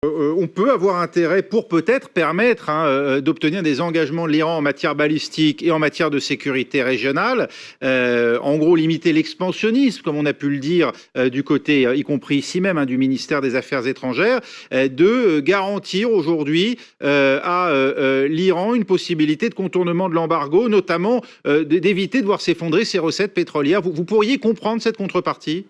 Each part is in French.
On peut avoir intérêt pour peut-être permettre d'obtenir des engagements de l'Iran en matière balistique et en matière de sécurité régionale. En gros, limiter l'expansionnisme, comme on a pu le dire du côté, y compris ici même, du ministère des Affaires étrangères, de garantir aujourd'hui à l'Iran une possibilité de contournement de l'embargo, notamment d'éviter de voir s'effondrer ses recettes pétrolières. Vous pourriez comprendre cette contrepartie ?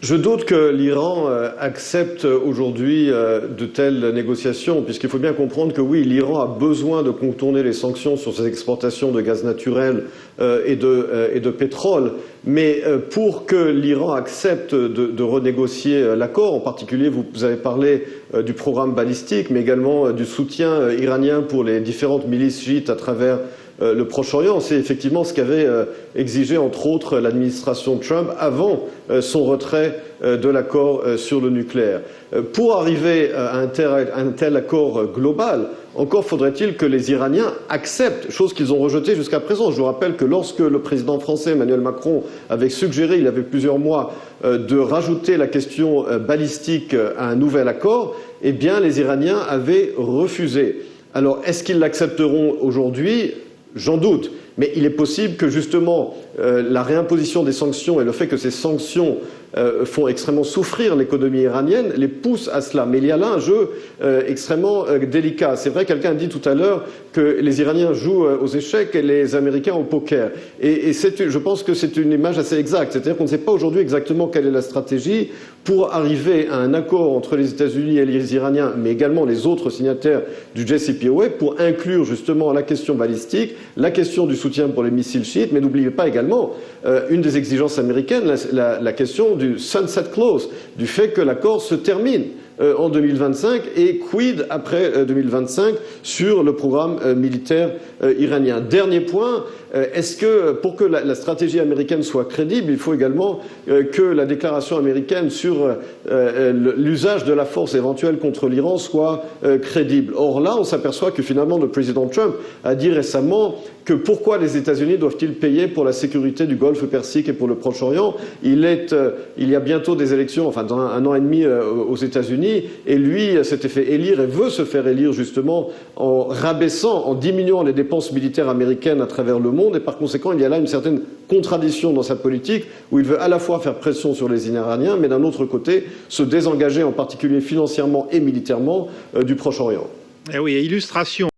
Je doute que l'Iran accepte aujourd'hui de telles négociations, puisqu'il faut bien comprendre que oui, l'Iran a besoin de contourner les sanctions sur ses exportations de gaz naturel et de pétrole, mais pour que l'Iran accepte de renégocier l'accord, en particulier vous avez parlé du programme balistique, mais également du soutien iranien pour les différentes milices chiites à travers le Proche-Orient, c'est effectivement ce qu'avait exigé entre autres l'administration Trump avant son retrait de l'accord sur le nucléaire. Pour arriver à un tel accord global, encore faudrait-il que les Iraniens acceptent, chose qu'ils ont rejetée jusqu'à présent. Je vous rappelle que lorsque le président français Emmanuel Macron avait suggéré, il y avait plusieurs mois, de rajouter la question balistique à un nouvel accord, eh bien les Iraniens avaient refusé. Alors est-ce qu'ils l'accepteront aujourd'hui ? J'en doute, mais il est possible que justement la réimposition des sanctions et le fait que ces sanctions font extrêmement souffrir l'économie iranienne les pousse à cela. Mais il y a là un jeu extrêmement délicat. C'est vrai, quelqu'un a dit tout à l'heure que les Iraniens jouent aux échecs et les Américains au poker. Et je pense que c'est une image assez exacte. C'est-à-dire qu'on ne sait pas aujourd'hui exactement quelle est la stratégie pour arriver à un accord entre les États-Unis et les Iraniens, mais également les autres signataires du JCPOA, pour inclure justement la question balistique, la question du soutien pour les missiles chiites, mais n'oubliez pas également une des exigences américaines, la question du sunset clause, du fait que l'accord se termine en 2025 et quid après 2025 sur le programme militaire iranien. Dernier point, est-ce que pour que la stratégie américaine soit crédible, il faut également que la déclaration américaine sur l'usage de la force éventuelle contre l'Iran soit crédible. Or là, on s'aperçoit que finalement le président Trump a dit récemment que pourquoi les États-Unis doivent-ils payer pour la sécurité du Golfe Persique et pour le Proche-Orient ? Il y a bientôt des élections, enfin dans un an et demi aux États-Unis, et lui s'était fait élire et veut se faire élire justement en rabaissant, en diminuant les dépenses militaires américaines à travers le monde, et par conséquent il y a là une certaine contradiction dans sa politique où il veut à la fois faire pression sur les Iraniens, mais d'un autre côté se désengager en particulier financièrement et militairement du Proche-Orient. Eh oui, illustration.